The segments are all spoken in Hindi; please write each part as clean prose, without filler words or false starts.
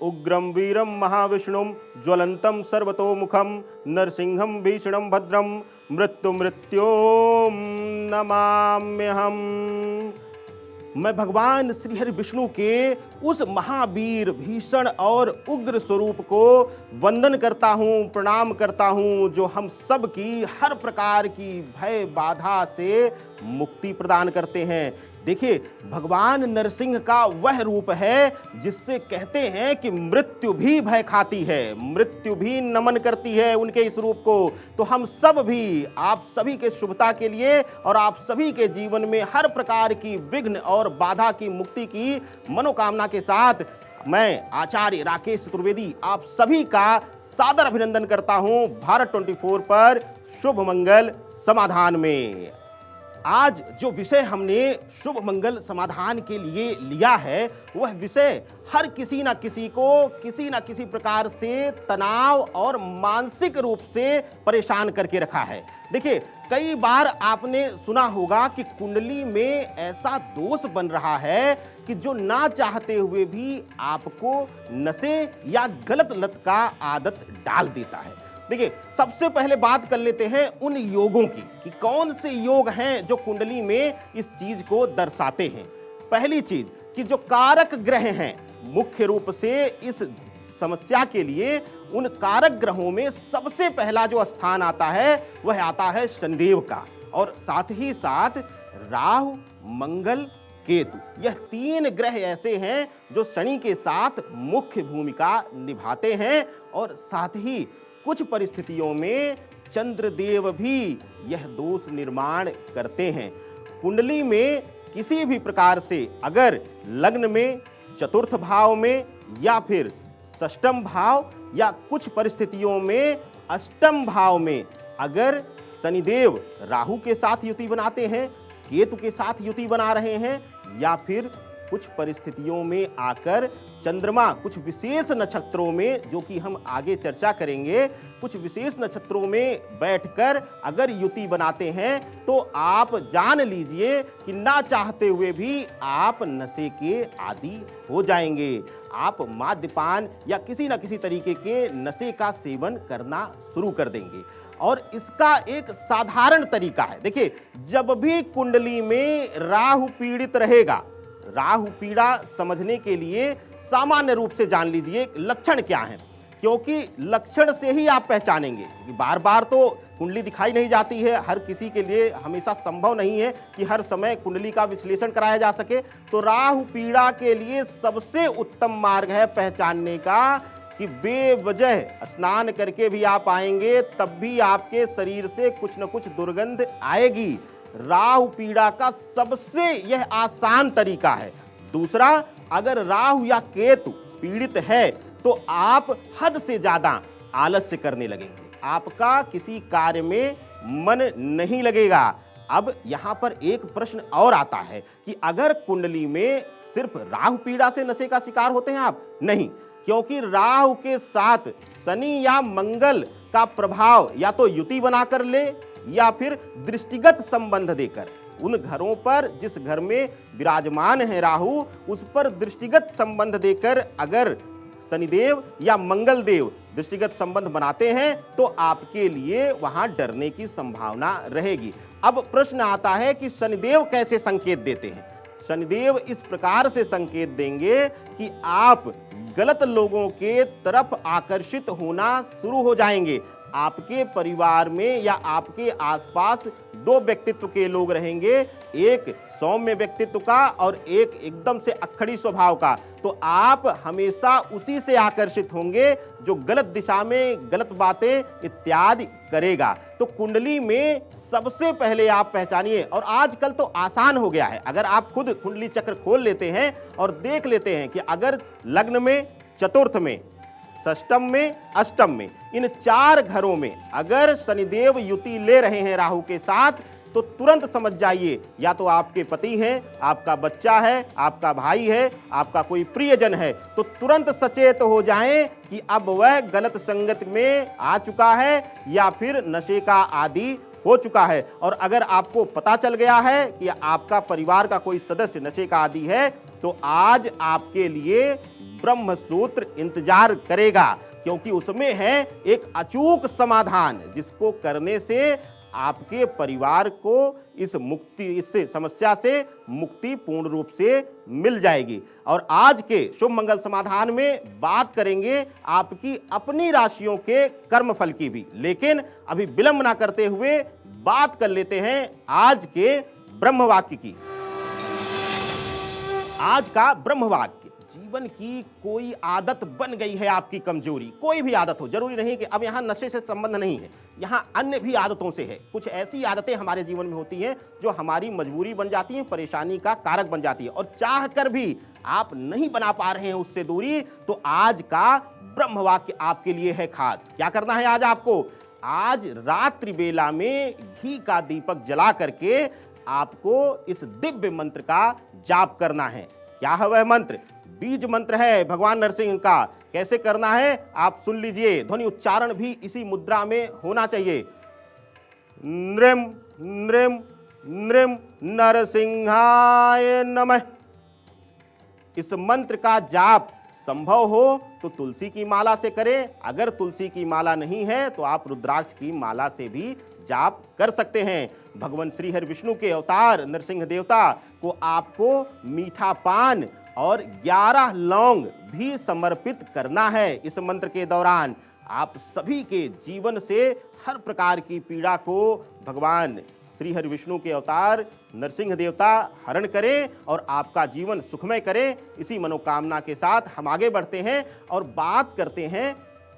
उग्रं वीरं महाविष्णुं ज्वलन्तं सर्वतोमुखं नरसिंहं भीषणं भद्रं मृत्युमृत्यों नमाम्यहम्। मैं भगवान श्री हरि विष्णु के उस महावीर भीषण और उग्र स्वरूप को वंदन करता हूँ, प्रणाम करता हूँ, जो हम सब की हर प्रकार की भय बाधा से मुक्ति प्रदान करते हैं। देखिए, भगवान नरसिंह का वह रूप है जिससे कहते हैं कि मृत्यु भी भय खाती है, मृत्यु भी नमन करती है उनके इस रूप को। तो हम सब भी आप सभी के शुभता के लिए और आप सभी के जीवन में हर प्रकार की विघ्न और बाधा की मुक्ति की मनोकामना के साथ मैं आचार्य राकेश चतुर्वेदी आप सभी का सादर अभिनंदन करता हूं भारत 24 पर शुभ मंगल समाधान में। आज जो विषय हमने शुभ मंगल समाधान के लिए लिया है, वह विषय हर किसी ना किसी को किसी ना किसी प्रकार से तनाव और मानसिक रूप से परेशान करके रखा है। देखिए, कई बार आपने सुना होगा कि कुंडली में ऐसा दोष बन रहा है कि जो ना चाहते हुए भी आपको नशे या गलत लत का आदत डाल देता है। देखिए, सबसे पहले बात कर लेते हैं उन योगों की कि कौन से योग हैं जो कुंडली में इस चीज को दर्शाते हैं। पहली चीज कि जो कारक ग्रह हैं, मुख्य रूप से इस समस्या के लिए उन कारक ग्रहों में सबसे पहला जो स्थान आता है वह आता है शनिदेव का, और साथ ही साथ राहु, मंगल, केतु। यह तीन ग्रह ऐसे हैं जो शनि के साथ मुख्य भूमिका निभाते हैं, और साथ ही कुछ परिस्थितियों में चंद्रदेव भी यह दोष निर्माण करते हैं। कुंडली में किसी भी प्रकार से अगर लग्न में, चतुर्थ भाव में या फिर षष्ठम भाव या कुछ परिस्थितियों में अष्टम भाव में अगर शनिदेव राहु के साथ युति बनाते हैं, केतु के साथ युति बना रहे हैं, या फिर कुछ परिस्थितियों में आकर चंद्रमा कुछ विशेष नक्षत्रों में, जो कि हम आगे चर्चा करेंगे, कुछ विशेष नक्षत्रों में बैठकर अगर युति बनाते हैं, तो आप जान लीजिए कि ना चाहते हुए भी आप नशे के आदी हो जाएंगे। आप मद्यपान या किसी न किसी तरीके के नशे का सेवन करना शुरू कर देंगे। और इसका एक साधारण तरीका है। देखिए, जब भी कुंडली में राहु पीड़ित रहेगा, राहु पीड़ा समझने के लिए सामान्य रूप से जान लीजिए लक्षण क्या है, क्योंकि लक्षण से ही आप पहचानेंगे। बार बार तो कुंडली दिखाई नहीं जाती है, हर किसी के लिए हमेशा संभव नहीं है कि हर समय कुंडली का विश्लेषण कराया जा सके। तो राहु पीड़ा के लिए सबसे उत्तम मार्ग है पहचानने का कि बेवजह स्नान करके भी आप आएंगे तब भी आपके शरीर से कुछ न कुछ दुर्गंध आएगी। राहु पीड़ा का सबसे यह आसान तरीका है। दूसरा, अगर राहु या केतु पीड़ित है तो आप हद से ज्यादा आलस्य करने लगेंगे, आपका किसी कार्य में मन नहीं लगेगा। अब यहां पर एक प्रश्न और आता है कि अगर कुंडली में सिर्फ राहु पीड़ा से नशे का शिकार होते हैं आप? नहीं, क्योंकि राहु के साथ शनि या मंगल का प्रभाव या तो युति बनाकर ले या फिर दृष्टिगत संबंध देकर, उन घरों पर जिस घर में विराजमान है राहु, उस पर दृष्टिगत संबंध देकर अगर शनिदेव या मंगल देव दृष्टिगत संबंध बनाते हैं तो आपके लिए वहां डरने की संभावना रहेगी। अब प्रश्न आता है कि शनिदेव कैसे संकेत देते हैं? शनिदेव इस प्रकार से संकेत देंगे कि आप गलत लोगों के तरफ आकर्षित होना शुरू हो जाएंगे। आपके परिवार में या आपके आसपास दो व्यक्तित्व के लोग रहेंगे, एक सौम्य व्यक्तित्व का और एक एकदम से अक्खड़ी स्वभाव का। तो आप हमेशा उसी से आकर्षित होंगे जो गलत दिशा में गलत बातें इत्यादि करेगा। तो कुंडली में सबसे पहले आप पहचानिए, और आजकल तो आसान हो गया है। अगर आप खुद कुंडली चक्र खोल लेते हैं और देख लेते हैं कि अगर लग्न में, चतुर्थ में, षष्टम में, अष्टम में, इन चार घरों में अगर शनिदेव युति ले रहे हैं राहु के साथ, तो तुरंत समझ जाइए या तो आपके पति हैं, आपका बच्चा है, आपका भाई है, आपका कोई प्रियजन है। तो तुरंत सचेत हो जाएं कि अब वह गलत संगत में आ चुका है या फिर नशे का आदी हो चुका है। और अगर आपको पता चल गया है कि आपका परिवार का कोई सदस्य नशे का आदी है, तो आज आपके लिए ब्रह्म सूत्र इंतजार करेगा, क्योंकि उसमें है एक अचूक समाधान, जिसको करने से आपके परिवार को इस समस्या से मुक्ति पूर्ण रूप से मिल जाएगी। और आज के शुभ मंगल समाधान में बात करेंगे आपकी अपनी राशियों के कर्मफल की भी, लेकिन अभी विलंब ना करते हुए बात कर लेते हैं आज के ब्रह्मवाक्य की। आज का ब्रह्मवाक्य, जीवन की कोई आदत बन गई है आपकी कमजोरी, कोई भी आदत हो, जरूरी नहीं कि अब यहाँ नशे से संबंध नहीं है, यहाँ अन्य भी आदतों से है। कुछ ऐसी आदतें हमारे जीवन में होती हैं जो हमारी मजबूरी बन जाती हैं, परेशानी का कारक बन जाती है, और चाह कर भी आप नहीं बना पा रहे हैं उससे दूरी, तो आज का ब्रह्मवाक्य आपके लिए है खास। क्या करना है आज आपको? आज रात्रि बेला में घी का दीपक जला करके आपको इस दिव्य मंत्र का जाप करना है। क्या है वह मंत्र? बीज मंत्र है भगवान नरसिंह का। कैसे करना है आप सुन लीजिए, ध्वनि उच्चारण भी इसी मुद्रा में होना चाहिए। नृम नृम नृम नरसिंहाय नमः। इस मंत्र का जाप संभव हो तो तुलसी की माला से करें, अगर तुलसी की माला नहीं है तो आप रुद्राक्ष की माला से भी जाप कर सकते हैं। भगवान श्री हरि विष्णु के अवतार नरसिंह देवता को आपको मीठा पान और 11 लौंग भी समर्पित करना है। इस मंत्र के दौरान आप सभी के जीवन से हर प्रकार की पीड़ा को भगवान श्री हरि विष्णु के अवतार नरसिंह देवता हरण करें और आपका जीवन सुखमय करें। इसी मनोकामना के साथ हम आगे बढ़ते हैं और बात करते हैं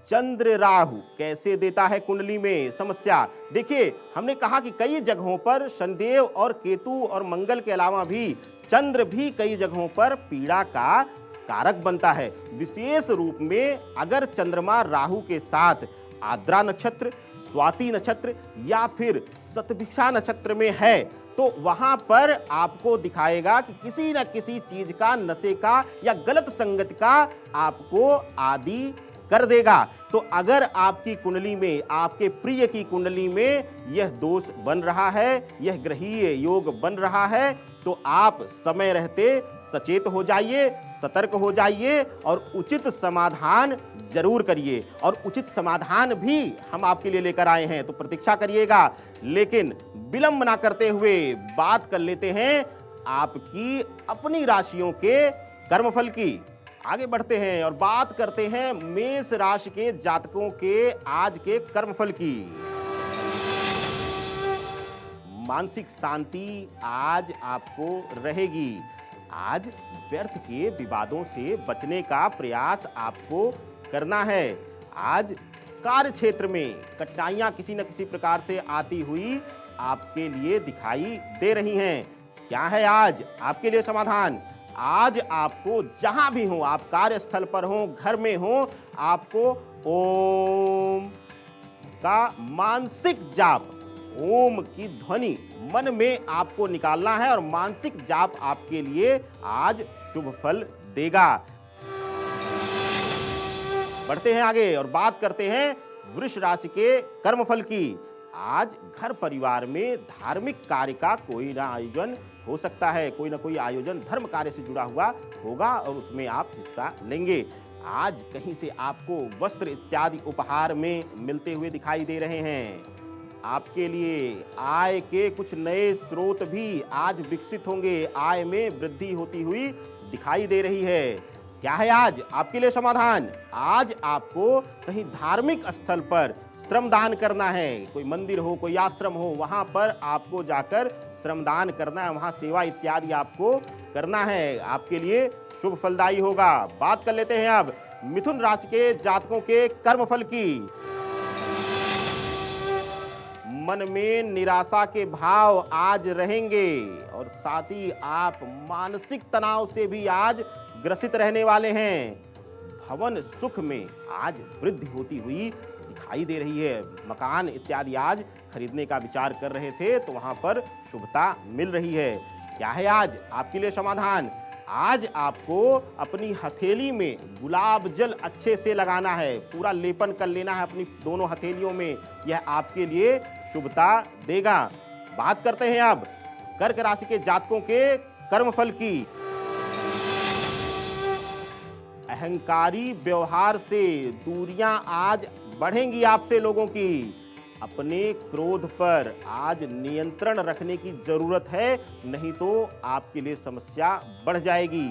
चंद्र राहु कैसे देता है कुंडली में समस्या। देखिए, हमने कहा कि कई जगहों पर शनिदेव और केतु और मंगल के अलावा भी चंद्र भी कई जगहों पर पीड़ा का कारक बनता है। विशेष रूप में अगर चंद्रमा राहु के साथ आद्रा नक्षत्र, स्वाति नक्षत्र या फिर शतभिषा नक्षत्र में है तो वहां पर आपको दिखाएगा कि किसी न किसी चीज का, नशे का या गलत संगत का आपको आदि कर देगा। तो अगर आपकी कुंडली में, आपके प्रिय की कुंडली में यह दोष बन रहा है, यह ग्रहीय योग बन रहा है, तो आप समय रहते सचेत हो जाइए, सतर्क हो जाइए और उचित समाधान जरूर करिए। और उचित समाधान भी हम आपके लिए लेकर आए हैं, तो प्रतीक्षा करिएगा। लेकिन विलंब ना करते हुए बात कर लेते हैं आपकी अपनी राशियों के कर्मफल की। आगे बढ़ते हैं और बात करते हैं मेष राशि के जातकों के आज के कर्मफल की। मानसिक शांति आज आपको रहेगी। आज व्यर्थ के विवादों से बचने का प्रयास आपको करना है। आज कार्य क्षेत्र में कठिनाइयां किसी न किसी प्रकार से आती हुई आपके लिए दिखाई दे रही हैं। क्या है आज आपके लिए समाधान? आज आपको जहां भी हो, आप कार्यस्थल पर हो, घर में हो, आपको ओम का मानसिक जाप, ओम की ध्वनि मन में आपको निकालना है और मानसिक जाप आपके लिए आज शुभ फल देगा। बढ़ते हैं आगे और बात करते हैं वृष राशि के कर्मफल की। आज घर परिवार में धार्मिक कार्य का कोई ना आयोजन हो सकता है, कोई ना कोई आयोजन धर्म कार्य से जुड़ा हुआ होगा और उसमें आप हिस्सा लेंगे। आज कहीं से आपको वस्त्र इत्यादि उपहार में मिलते हुए दिखाई दे रहे हैं। आपके लिए आय के कुछ नए स्रोत भी आज विकसित होंगे, आय में वृद्धि होती हुई दिखाई दे रही है। क्या है आज आपके लिए समाधान? आज आपको कहीं धार्मिक स्थल पर श्रमदान करना है। कोई मंदिर हो, कोई आश्रम हो, वहां पर आपको जाकर श्रमदान करना है, वहां सेवा इत्यादि आपको करना है। आपके लिए शुभ फलदायी होगा। बात कर लेते हैं अब मिथुन राशि के जातकों के कर्मफल की। मन में निराशा के भाव आज रहेंगे और साथ ही आप मानसिक तनाव से भी आज ग्रसित रहने वाले हैं। भवन सुख में आज वृद्धि होती हुई दिखाई दे रही है। मकान इत्यादि आज खरीदने का विचार कर रहे थे तो वहां पर शुभता मिल रही है। क्या है आज आपके लिए समाधान? आज आपको अपनी हथेली में गुलाब जल अच्छे से लगाना है, पूरा लेपन कर लेना है अपनी दोनों हथेलियों में। यह आपके लिए शुभता देगा। बात करते हैं अब कर्क राशि के जातकों के कर्मफल की। अहंकारी व्यवहार से दूरियां आज बढ़ेंगी आपसे लोगों की। अपने क्रोध पर आज नियंत्रण रखने की जरूरत है, नहीं तो आपके लिए समस्या बढ़ जाएगी।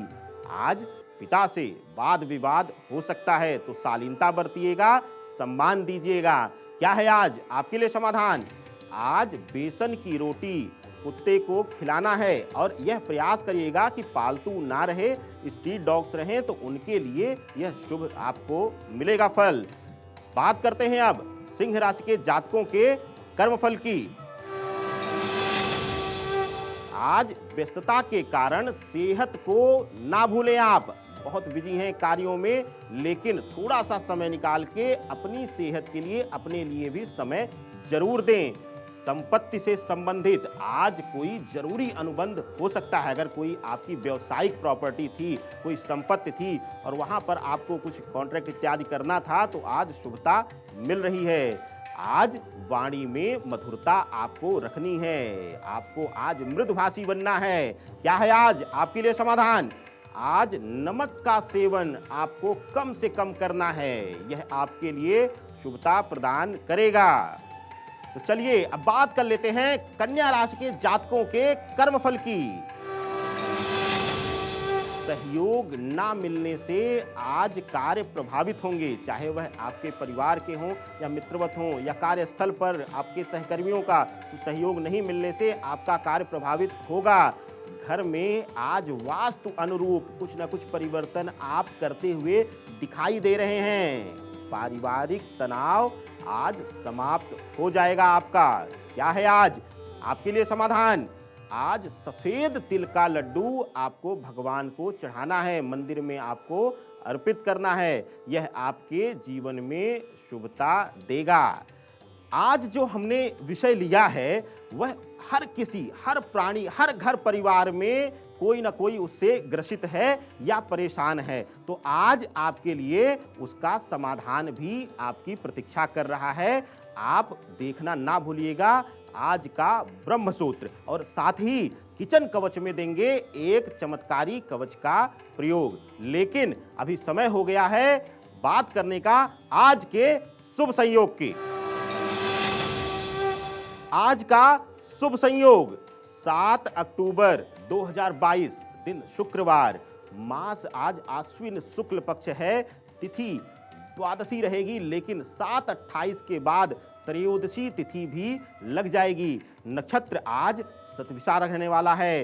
आज पिता से वाद विवाद हो सकता है, तो शालीनता बरतिएगा, सम्मान दीजिएगा। क्या है आज आपके लिए समाधान? आज बेसन की रोटी कुत्ते को खिलाना है और यह प्रयास करिएगा कि पालतू ना रहे, स्ट्रीट डॉग्स रहें, तो उनके लिए यह शुभ आपको मिलेगा फल। बात करते हैं अब सिंह राशि के जातकों के कर्मफल की। आज व्यस्तता के कारण सेहत को ना भूलें। आप बहुत बिजी हैं कार्यों में, लेकिन थोड़ा सा समय निकाल के अपनी सेहत के लिए, अपने लिए भी समय जरूर दें। संपत्ति से संबंधित आज कोई जरूरी अनुबंध हो सकता है। अगर कोई आपकी व्यवसायिक प्रॉपर्टी थी, कोई संपत्ति थी और वहां पर आपको कुछ कॉन्ट्रैक्ट इत्यादि करना था, तो आज शुभता मिल रही है। आज वाणी में मधुरता आपको रखनी है, आपको आज मृदुभाषी बनना है। क्या है आज आपके लिए समाधान? आज नमक का सेवन आपको कम से कम करना है, यह आपके लिए शुभता प्रदान करेगा। तो चलिए अब बात कर लेते हैं कन्या राशि के जातकों के कर्मफल की। सहयोग ना मिलने से आज कार्य प्रभावित होंगे, चाहे वह आपके परिवार के हों या मित्रवत हों या कार्यस्थल पर आपके सहकर्मियों का। तो सहयोग नहीं मिलने से आपका कार्य प्रभावित होगा। घर में आज वास्तु अनुरूप कुछ न कुछ परिवर्तन आप करते हुए दिखाई दे रहे हैं। पारिवारिक तनाव आज समाप्त हो जाएगा आपका। क्या है आज आपके लिए समाधान? आज सफेद तिल का लड्डू आपको भगवान को चढ़ाना है, मंदिर में आपको अर्पित करना है। यह आपके जीवन में शुभता देगा। आज जो हमने विषय लिया है वह हर किसी, हर प्राणी, हर घर परिवार में कोई ना कोई उससे ग्रसित है या परेशान है। तो आज आपके लिए उसका समाधान भी आपकी प्रतीक्षा कर रहा है। आप देखना ना भूलिएगा आज का ब्रह्मसूत्र, और साथ ही किचन कवच में देंगे एक चमत्कारी कवच का प्रयोग। लेकिन अभी समय हो गया है बात करने का आज के शुभ संयोग की। आज का शुभ संयोग 7 अक्टूबर 2022 दिन शुक्रवार। मास आज आश्विन शुक्ल पक्ष है। तिथि द्वादशी रहेगी, लेकिन 7/28 के बाद त्रयोदशी तिथि भी लग जाएगी। नक्षत्र आज शतभिषा रहने वाला है।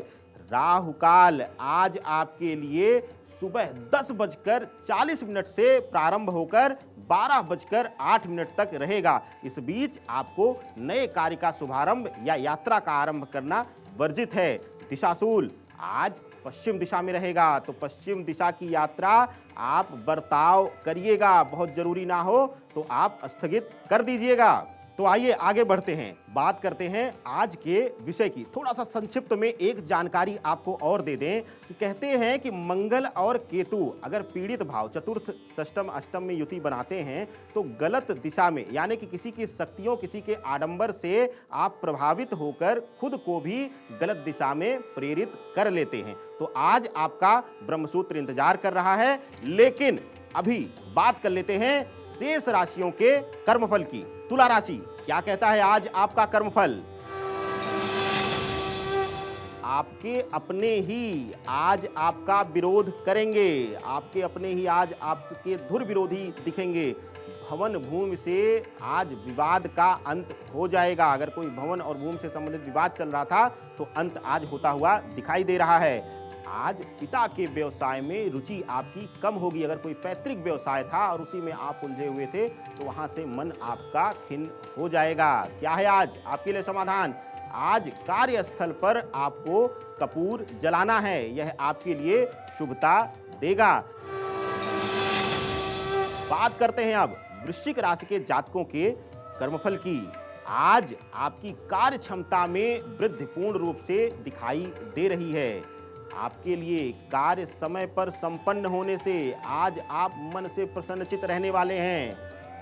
राहु काल आज आपके लिए सुबह 10:40 से प्रारंभ होकर 12:08 तक रहेगा। इस बीच आपको नए कार्य का शुभारंभ या यात्रा का आरंभ करना वर्जित है। दिशाशूल आज पश्चिम दिशा में रहेगा, तो पश्चिम दिशा की यात्रा आप बर्ताव करिएगा। बहुत जरूरी ना हो तो आप स्थगित कर दीजिएगा। तो आइए आगे बढ़ते हैं, बात करते हैं आज के विषय की। थोड़ा सा संक्षिप्त में एक जानकारी आपको और दे दें कि कहते हैं कि मंगल और केतु अगर पीड़ित भाव चतुर्थ षष्टम अष्टम में युति बनाते हैं तो गलत दिशा में, यानी कि किसी की शक्तियों, किसी के आडंबर से आप प्रभावित होकर खुद को भी गलत दिशा में प्रेरित कर लेते हैं। तो आज आपका ब्रह्मसूत्र इंतजार कर रहा है। लेकिन अभी बात कर लेते हैं शेष राशियों के कर्मफल की। तुला राशि, क्या कहता है आज आपका कर्मफल? आपके अपने ही आज आपका विरोध करेंगे, आपके अपने ही आज आपके धुर विरोधी दिखेंगे। भवन भूमि से आज विवाद का अंत हो जाएगा। अगर कोई भवन और भूमि से संबंधित विवाद चल रहा था तो अंत आज होता हुआ दिखाई दे रहा है। आज पिता के व्यवसाय में रुचि आपकी कम होगी। अगर कोई पैतृक व्यवसाय था और उसी में आप उलझे हुए थे तो वहां से मन आपका खिन्न हो जाएगा। क्या है आज आपके लिए समाधान? आज कार्यस्थल पर आपको कपूर जलाना है, यह आपके लिए शुभता देगा। बात करते हैं अब वृश्चिक राशि के जातकों के कर्मफल की। आज आपकी कार्य क्षमता में वृद्धि पूर्ण रूप से दिखाई दे रही है। आपके लिए कार्य समय पर संपन्न होने से आज आप मन से प्रसन्नचित रहने वाले हैं।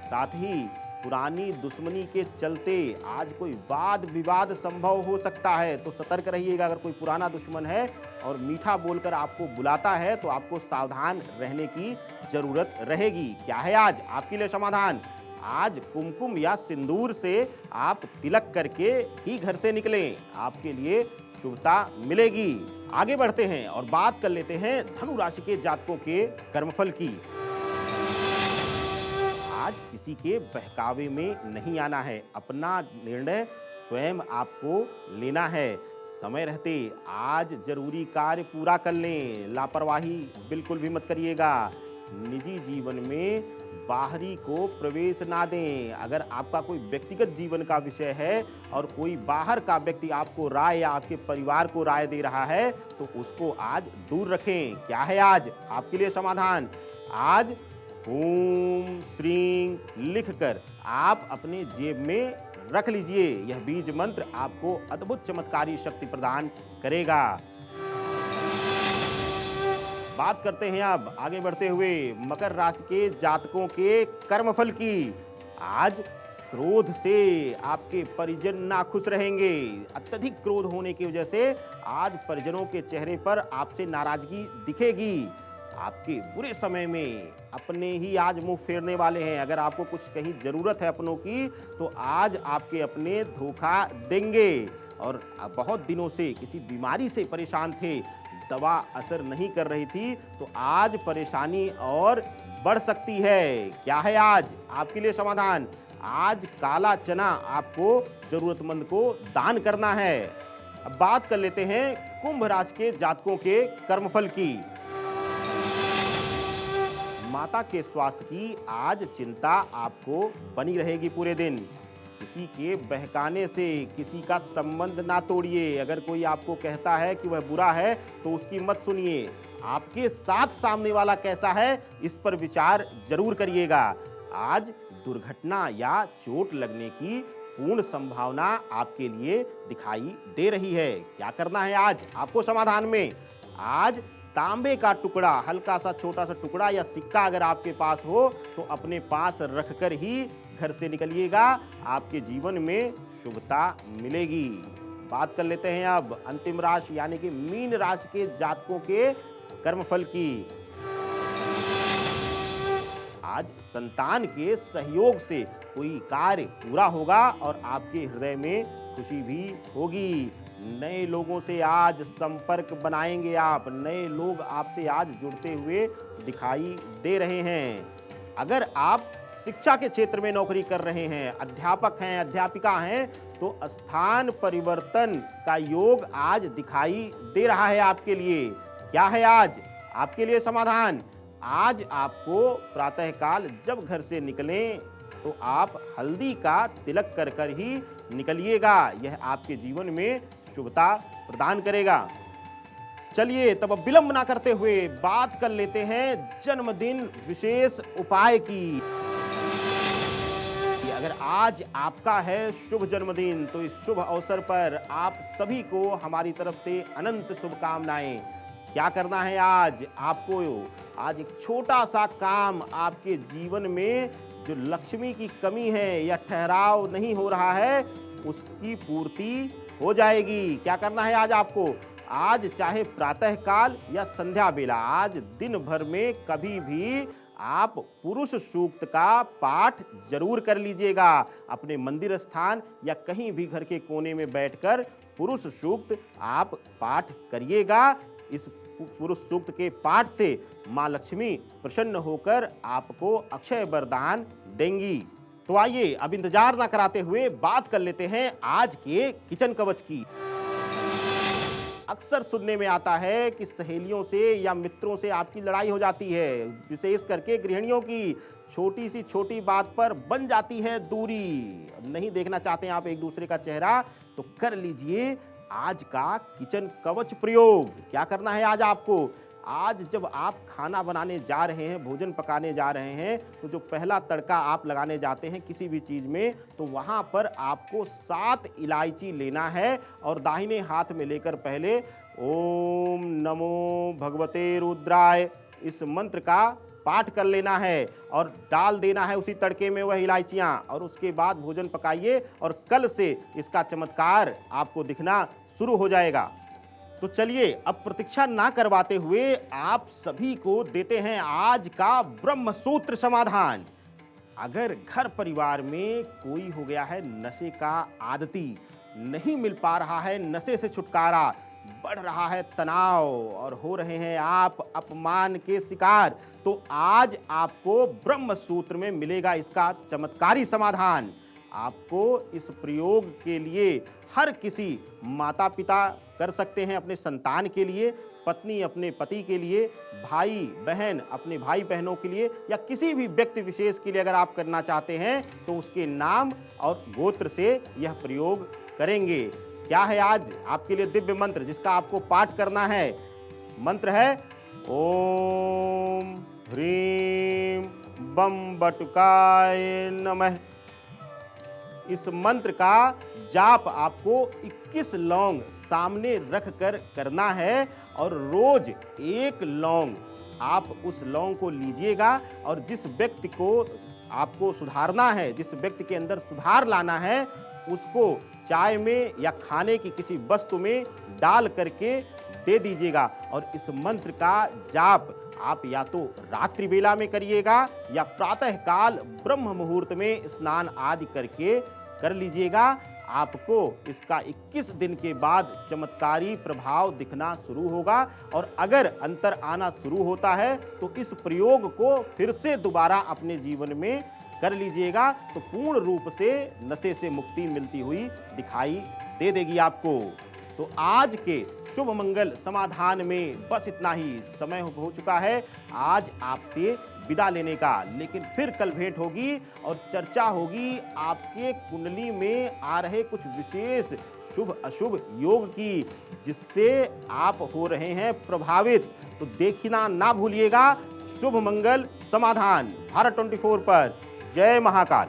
साथ ही पुरानी दुश्मनी के चलते आज कोई वाद विवाद संभव हो सकता है, तो सतर्क रहिएगा। अगर कोई पुराना दुश्मन है और मीठा बोलकर आपको बुलाता है तो आपको सावधान रहने की जरूरत रहेगी। क्या है आज आपके लिए समाधान? आज कुमकुम या सिंदूर से आप तिलक करके ही घर से निकलें, आपके लिए शुभता मिलेगी। आगे बढ़ते हैं और बात कर लेते हैं धनु राशि के जातकों के कर्मफल की। आज किसी के बहकावे में नहीं आना है, अपना निर्णय स्वयं आपको लेना है। समय रहते आज जरूरी कार्य पूरा कर लें, लापरवाही बिल्कुल भी मत करिएगा। निजी जीवन में बाहरी को प्रवेश ना दें। अगर आपका कोई व्यक्तिगत जीवन का विषय है और कोई बाहर का व्यक्ति आपको राय या आपके परिवार को राय दे रहा है तो उसको आज दूर रखें। क्या है आज आपके लिए समाधान? आज ओम श्रीं लिखकर आप अपने जेब में रख लीजिए। यह बीज मंत्र आपको अद्भुत चमत्कारी शक्ति प्रदान करेगा। बात करते हैं अब आगे बढ़ते हुए मकर राशि के जातकों के कर्मफल की। आज क्रोध से आपके परिजन नाखुश रहेंगे। अत्यधिक क्रोध होने की वजह से आज परिजनों के चेहरे पर आपसे नाराजगी दिखेगी। आपके बुरे समय में अपने ही आज मुंह फेरने वाले हैं। अगर आपको कुछ कहीं जरूरत है अपनों की तो आज आपके अपने धोखा देंगे। और बहुत दिनों से किसी बीमारी से परेशान थे, दवा असर नहीं कर रही थी, तो आज परेशानी और बढ़ सकती है। क्या है आज आपके लिए समाधान? आज काला चना आपको जरूरतमंद को दान करना है। अब बात कर लेते हैं कुंभ राशि के जातकों के कर्मफल की। माता के स्वास्थ्य की आज चिंता आपको बनी रहेगी पूरे दिन। किसी के बहकाने से किसी का संबंध ना तोड़िए। अगर कोई आपको कहता है कि वह बुरा है तो उसकी मत सुनिए। आपके साथ सामने वाला कैसा है इस पर विचार जरूर करिएगा। आज दुर्घटना या चोट लगने की पूर्ण संभावना आपके लिए दिखाई दे रही है। क्या करना है आज आपको समाधान में? आज तांबे का टुकड़ा, हल्का सा छोटा सा टुकड़ा या सिक्का अगर आपके पास हो तो अपने पास रखकर ही घर से निकलिएगा। आपके जीवन में शुभता मिलेगी। बात कर लेते हैं अब अंतिम राशि यानी कि मीन राशि के जातकों के कर्मफल की। आज संतान के सहयोग से कोई कार्य पूरा होगा और आपके हृदय में खुशी भी होगी। नए लोगों से आज संपर्क बनाएंगे आप। नए लोग आपसे आज जुड़ते हुए दिखाई दे रहे हैं। अगर आप शिक्षा के क्षेत्र में नौकरी कर रहे हैं, अध्यापक हैं, अध्यापिका हैं, तो स्थान परिवर्तन का योग आज दिखाई दे रहा है आपके लिए। क्या है आज आपके लिए समाधान? आज आपको प्रातःकाल जब घर से निकलें तो आप हल्दी का तिलक कर कर ही निकलिएगा। यह आपके जीवन में शुभता प्रदान करेगा। चलिए तब अब विलंब ना करते हुए बात कर लेते हैं जन्मदिन विशेष उपाय की। अगर आज आपका है शुभ जन्मदिन तो इस शुभ अवसर पर आप सभी को हमारी तरफ से अनंत शुभकामनाएं। क्या करना है आज आपको? आज एक छोटा सा काम आपके जीवन में जो लक्ष्मी की कमी है या ठहराव नहीं हो रहा है उसकी पूर्ति हो जाएगी। क्या करना है आज आपको? आज चाहे प्रातःकाल या संध्या बेला, आज दिन भर में कभी भी आप पुरुष सूक्त का पाठ जरूर कर लीजिएगा। अपने मंदिर स्थान या कहीं भी घर के कोने में बैठकर पुरुष सूक्त आप पाठ करिएगा। इस पुरुष सूक्त के पाठ से माँ लक्ष्मी प्रसन्न होकर आपको अक्षय वरदान देंगी। तो आइए अब इंतजार ना कराते हुए बात कर लेते हैं आज के किचन कवच की। अक्सर सुनने में आता है कि सहेलियों से या मित्रों से आपकी लड़ाई हो जाती है। विशेष करके गृहिणियों की छोटी सी छोटी बात पर बन जाती है दूरी। नहीं देखना चाहते हैं आप एक दूसरे का चेहरा तो कर लीजिए आज का किचन कवच प्रयोग। क्या करना है आज आपको? आज जब आप खाना बनाने जा रहे हैं, भोजन पकाने जा रहे हैं, तो जो पहला तड़का आप लगाने जाते हैं किसी भी चीज़ में तो वहाँ पर आपको 7 इलायची लेना है और दाहिने हाथ में लेकर पहले ओम नमो भगवते रुद्राय इस मंत्र का पाठ कर लेना है और डाल देना है उसी तड़के में वह इलायचियाँ, और उसके बाद भोजन पकाइए और कल से इसका चमत्कार आपको दिखना शुरू हो जाएगा। तो चलिए अब प्रतीक्षा ना करवाते हुए आप सभी को देते हैं आज का ब्रह्म सूत्र समाधान। अगर घर परिवार में कोई हो गया है नशे का आदती, नहीं मिल पा रहा है नशे से छुटकारा, बढ़ रहा है तनाव और हो रहे हैं आप अपमान के शिकार, तो आज आपको ब्रह्म सूत्र में मिलेगा इसका चमत्कारी समाधान। आपको इस प्रयोग के लिए हर किसी माता पिता कर सकते हैं अपने संतान के लिए, पत्नी अपने पति के लिए, भाई बहन अपने भाई बहनों के लिए, या किसी भी व्यक्ति विशेष के लिए अगर आप करना चाहते हैं तो उसके नाम और गोत्र से यह प्रयोग करेंगे। क्या है आज आपके लिए दिव्य मंत्र जिसका आपको पाठ करना है? मंत्र है ओम ह्रीम बम बटुकाय नमः। इस मंत्र का जाप आपको 21 लौंग सामने रख कर करना है और रोज एक लौंग आप उस लौंग को लीजिएगा और जिस व्यक्ति को आपको सुधारना है, जिस व्यक्ति के अंदर सुधार लाना है, उसको चाय में या खाने की किसी वस्तु में डाल करके दे दीजिएगा। और इस मंत्र का जाप आप या तो रात्रि वेला में करिएगा या प्रातः काल ब्रह्म मुहूर्त में स्नान आदि करके कर लीजिएगा। आपको इसका 21 दिन के बाद चमत्कारी प्रभाव दिखना शुरू होगा और अगर अंतर आना शुरू होता है तो इस प्रयोग को फिर से दोबारा अपने जीवन में कर लीजिएगा तो पूर्ण रूप से नशे से मुक्ति मिलती हुई दिखाई दे देगी आपको। तो आज के शुभ मंगल समाधान में बस इतना ही। समय हो चुका है आज आपसे विदा लेने का, लेकिन फिर कल भेंट होगी और चर्चा होगी आपके कुंडली में आ रहे कुछ विशेष शुभ अशुभ योग की, जिससे आप हो रहे हैं प्रभावित। तो देखना ना भूलिएगा शुभ मंगल समाधान भारत 24 पर। जय महाकाल।